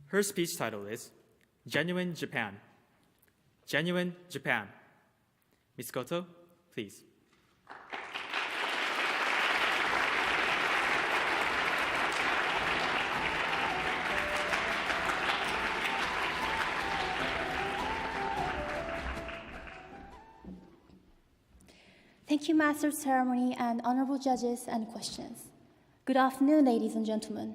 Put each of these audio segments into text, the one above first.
Her speech title is Genuine Japan. Genuine Japan. Ms. Goto, please. Thank you, Master of Ceremony and honorable judges and questions. Good afternoon, ladies and gentlemen.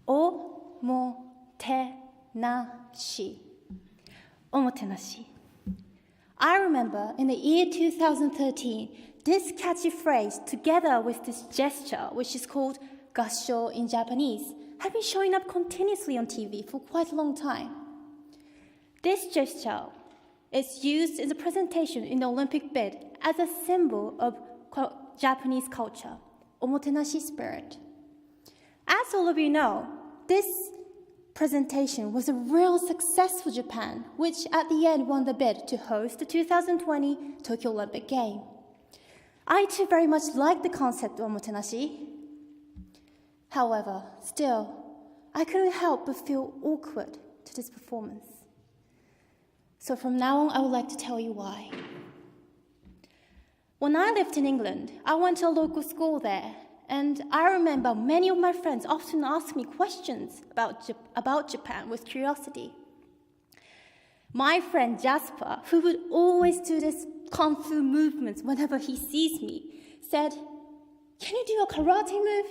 Omotenashi. Omotenashi. I remember in the year 2013, this catchy phrase, together with this gesture, which is called gassho in Japanese, had been showing up continuously on TV for quite a long time. This gesture is used in the presentation in the Olympic bid as a symbol of Japanese culture, omotenashi spirit. As all of you know, this presentation was a real success for Japan, which at the end won the bid to host the 2020 Tokyo Olympic Game. I too very much like the concept of omotenashi. However, still, I couldn't help but feel awkward to this performance. So from now on, I would like to tell you why. When I lived in England, I went to a local school there, and I remember many of my friends often asked me questions about Japan with curiosity. My friend Jasper, who would always do this kung fu movements whenever he sees me, said, "Can you do a karate move?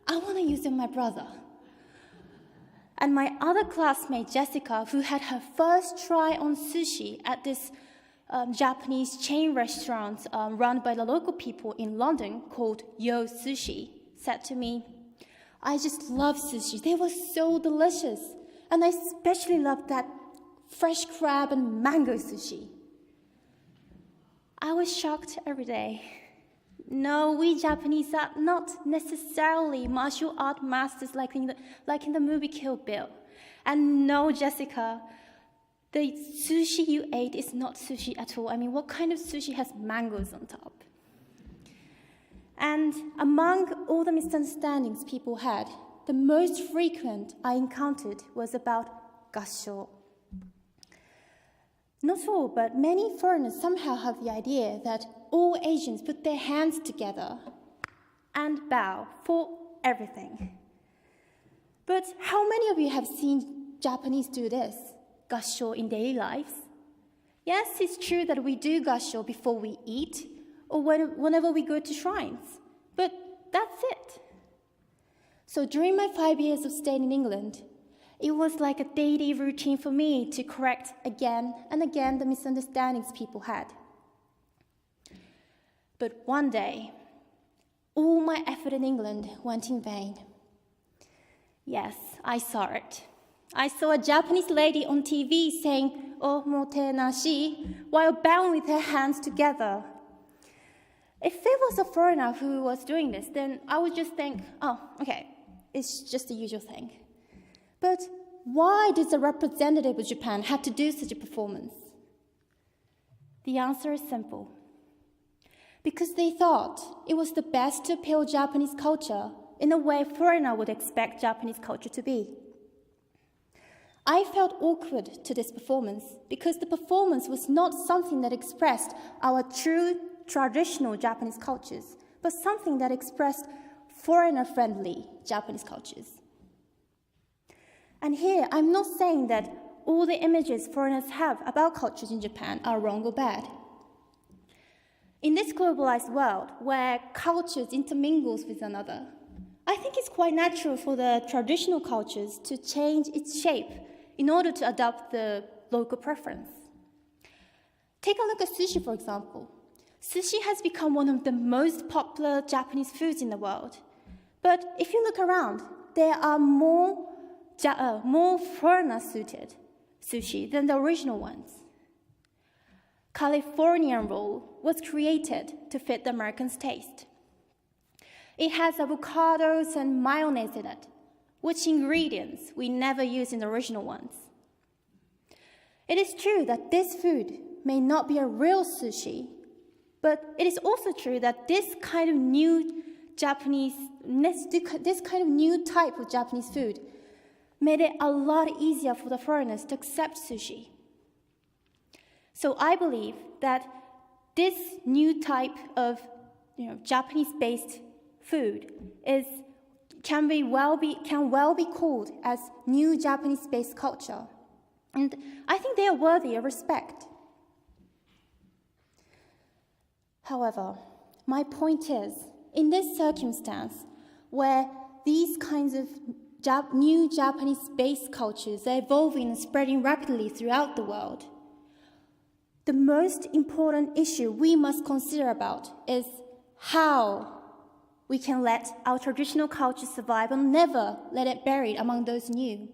I want to use it on my brother." And my other classmate, Jessica, who had her first try on sushi at this Japanese chain restaurant run by the local people in London called Yo Sushi, said to me, "I just love sushi. They were so delicious. And I especially loved that fresh crab and mango sushi." I was shocked every day. No, we Japanese are not necessarily martial art masters like in the movie Kill Bill. And no, Jessica, the sushi you ate is not sushi at all. I mean, what kind of sushi has mangoes on top? And among all the misunderstandings people had, the most frequent I encountered was about gassho. Not all, but many foreigners somehow have the idea that all Asians put their hands together and bow for everything. But how many of you have seen Japanese do this, gassho, in daily lives? Yes, it's true that we do gassho before we eat or whenever we go to shrines, but that's it. So during my 5 years of staying in England, it was like a daily routine for me to correct again and again the misunderstandings people had. But one day, all my effort in England went in vain. Yes, I saw it. I saw a Japanese lady on TV saying omotenashi while bowing with her hands together. If it was a foreigner who was doing this, then I would just think, oh, okay, it's just the usual thing. But why does a representative of Japan have to do such a performance? The answer is simple. Because they thought it was the best to appeal Japanese culture in a way a foreigner would expect Japanese culture to be. I felt awkward to this performance because the performance was not something that expressed our true traditional Japanese cultures, but something that expressed foreigner-friendly Japanese cultures. And here, I'm not saying that all the images foreigners have about cultures in Japan are wrong or bad. In this globalized world, where cultures intermingles with another, I think it's quite natural for the traditional cultures to change its shape in order to adopt the local preference. Take a look at sushi, for example. Sushi has become one of the most popular Japanese foods in the world. But if you look around, there are more foreigner-suited sushi than the original ones. Californian roll was created to fit the Americans' taste. It has avocados and mayonnaise in it, which ingredients we never use in the original ones. It is true that this food may not be a real sushi, but it is also true that this kind of new this kind of new type of Japanese food made it a lot easier for the foreigners to accept sushi. So I believe that this new type of Japanese-based food can well be called as new Japanese-based culture. And I think they are worthy of respect. However, my point is, in this circumstance where these kinds of new Japanese-based cultures are evolving and spreading rapidly throughout the world, the most important issue we must consider about is how we can let our traditional culture survive and never let it buried among those new.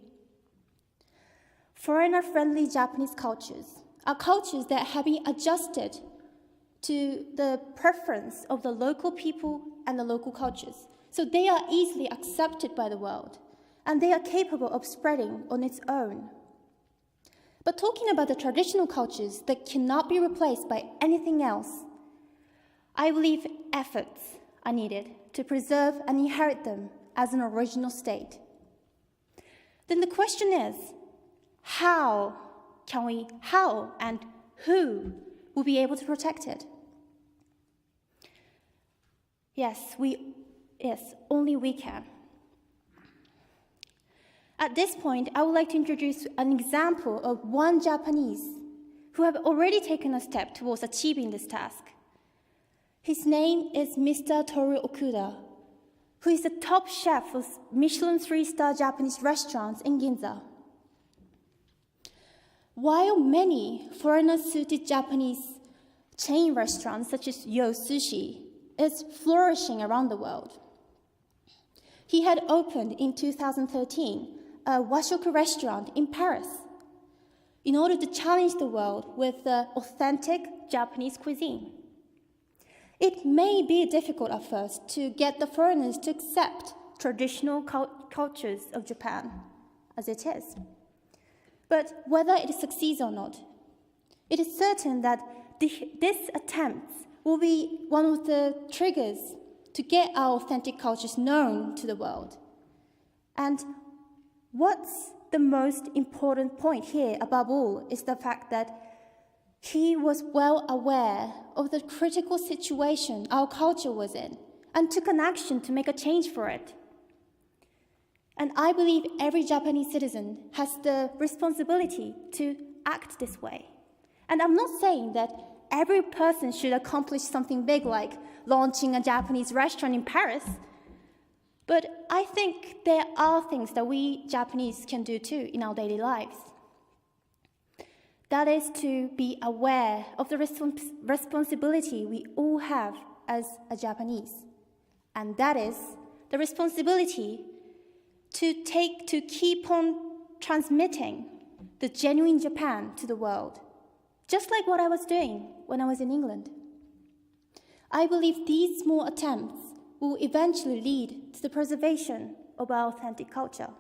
Foreigner-friendly Japanese cultures are cultures that have been adjusted to the preference of the local people and the local cultures. So they are easily accepted by the world, and they are capable of spreading on its own. But talking about the traditional cultures that cannot be replaced by anything else, I believe efforts are needed to preserve and inherit them as an original state. Then the question is, how and who will be able to protect it? Yes, only we can. At this point, I would like to introduce an example of one Japanese who have already taken a step towards achieving this task. His name is Mr. Toru Okuda, who is the top chef of Michelin 3-star Japanese restaurants in Ginza. While many foreigner-suited Japanese chain restaurants such as Yo Sushi is flourishing around the world, he had opened in 2013 a washoku restaurant in Paris in order to challenge the world with the authentic Japanese cuisine. It may be difficult at first to get the foreigners to accept traditional cultures of Japan as it is. But whether it succeeds or not, it is certain that this attempt will be one of the triggers to get our authentic cultures known to the world. And what's the most important point here, above all, is the fact that he was well aware of the critical situation our culture was in and took an action to make a change for it. And I believe every Japanese citizen has the responsibility to act this way. And I'm not saying that every person should accomplish something big like launching a Japanese restaurant in Paris, but I think there are things that we Japanese can do too in our daily lives. That is to be aware of the responsibility we all have as a Japanese. And that is the responsibility to keep on transmitting the genuine Japan to the world, just like what I was doing when I was in England. I believe these small attempts will eventually lead to the preservation of our authentic culture.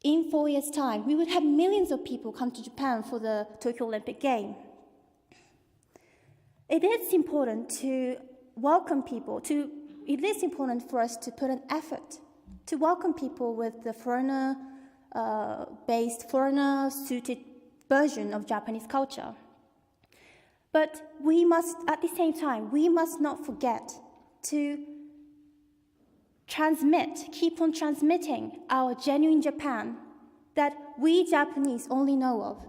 In 4 years' time, we would have millions of people come to Japan for the Tokyo Olympic Games. It is important to welcome people, it is important for us to put an effort to welcome people with the foreigner-suited version of Japanese culture. But at the same time, we must not forget to keep on transmitting our genuine Japan that we Japanese only know of.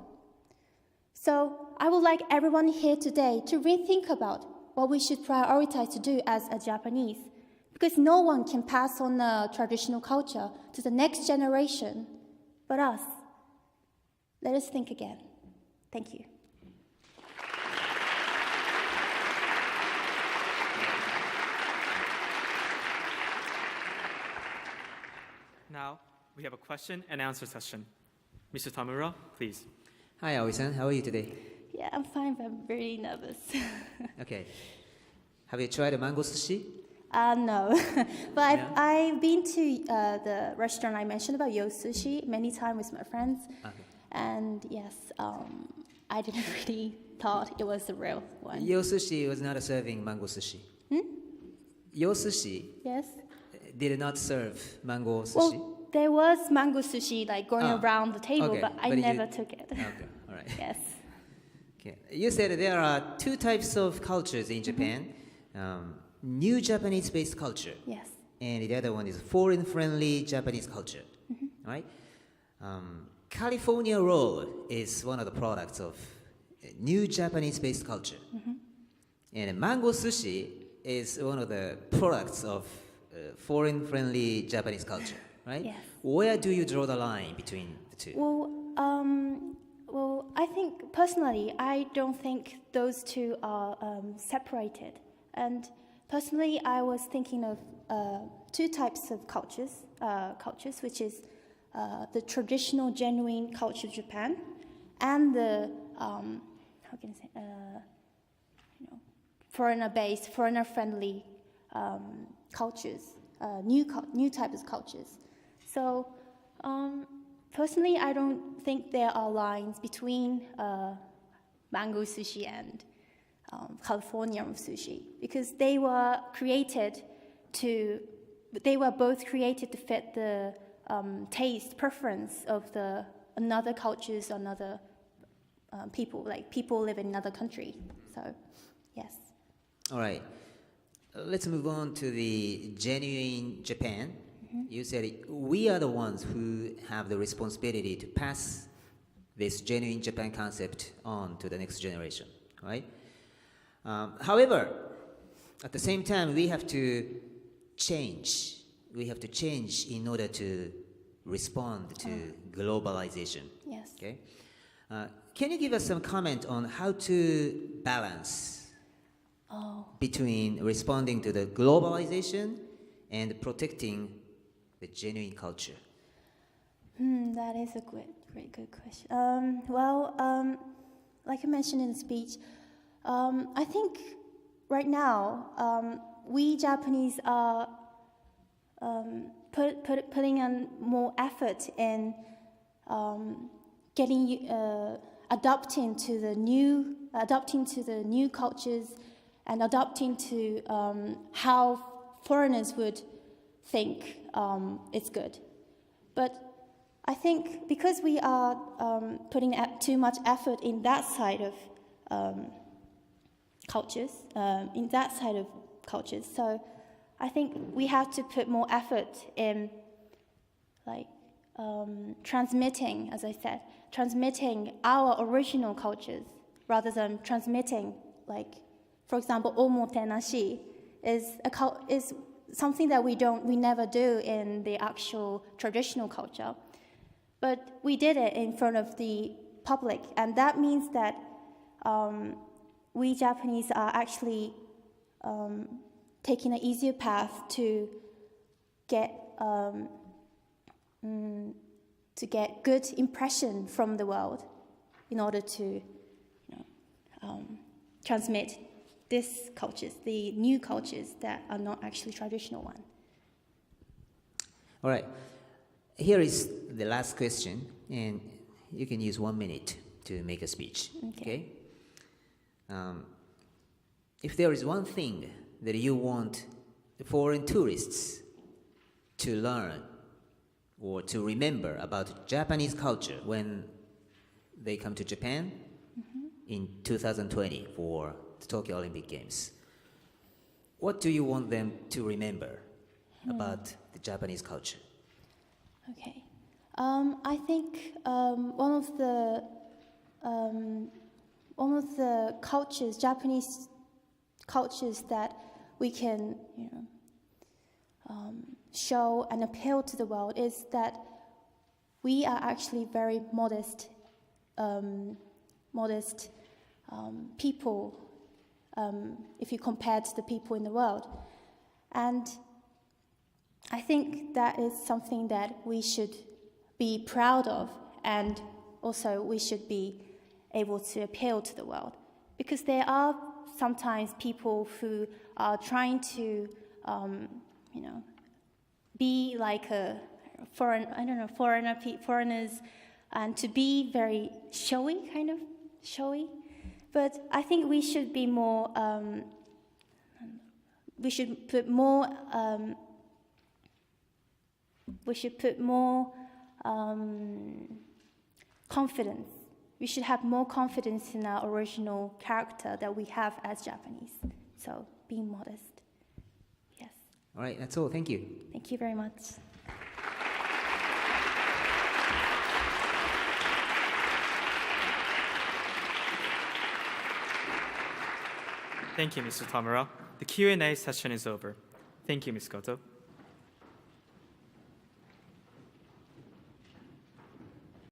So I would like everyone here today to rethink about what we should prioritize to do as a Japanese, because no one can pass on the traditional culture to the next generation but us. Let us think again. Thank you. Now, we have a question and answer session. Mr. Tamura, please. Hi, Aoi-san. How are you today? Yeah, I'm fine, but I'm really nervous. Okay. Have you tried a mango sushi? No. But No? I've been to the restaurant I mentioned about Yo Sushi many times with my friends. Okay. And yes, I didn't really thought it was the real one. Yo sushi was not serving mango sushi. your sushi Yes. did not serve mango sushi? Well, there was mango sushi like going around the table, okay, but I but you- never took it. Okay, all right. Yes. Okay. You said there are two types of cultures in Japan. New Japanese-based culture, Yes. and the other one is foreign-friendly Japanese culture, right? California roll is one of the products of new Japanese-based culture, and mango sushi is one of the products of foreign-friendly Japanese culture, right? Yes. Where do you draw the line between the two? Well, I think personally, I don't think those two are separated. And personally, I was thinking of two types of cultures, which is the traditional, genuine culture of Japan, and the how can I say, foreigner-based, foreigner-friendly cultures, new types of cultures. So. Personally, I don't think there are lines between mango sushi and California sushi because they were both created to fit the taste preference of the another cultures, another people, like people live in another country. So, yes. All right. Let's move on to the genuine Japan. You said we are the ones who have the responsibility to pass this genuine Japan concept on to the next generation, right? However, at the same time, we have to change. We have to change in order to respond to globalization. Yes. Okay. Can you give us some comment on how to balance between responding to the globalization and protecting the genuine culture? That is a good question. Like I mentioned in the speech, I think right now we Japanese are putting in more effort in adapting to the new cultures and adapting to how foreigners would think it's good. But I think because we are putting too much effort in that side of cultures, so I think we have to put more effort in transmitting, as I said, transmitting our original cultures rather than transmitting, for example, omotenashi is something that we never do in the actual traditional culture, but we did it in front of the public, and that means that we Japanese are actually taking an easier path to get good impression from the world in order to transmit these cultures, the new cultures that are not actually traditional one. All right. Here is the last question, and you can use 1 minute to make a speech. Okay? If there is one thing that you want the foreign tourists to learn or to remember about Japanese culture when they come to Japan in 2020 for the Tokyo Olympic Games, what do you want them to remember about the Japanese culture? Okay. I think one of the cultures, Japanese cultures, that we can show and appeal to the world is that we are actually very modest people if you compare to the people in the world. And I think that is something that we should be proud of, and also we should be able to appeal to the world. Because there are sometimes people who are trying to, be like foreigners, and to be very showy. But I think we should be more we should put more confidence. We should have more confidence in our original character that we have as Japanese. So being modest. Yes. All right, that's all. Thank you. Thank you very much. Thank you, Mr. Tamura. The Q&A session is over. Thank you, Ms. Goto.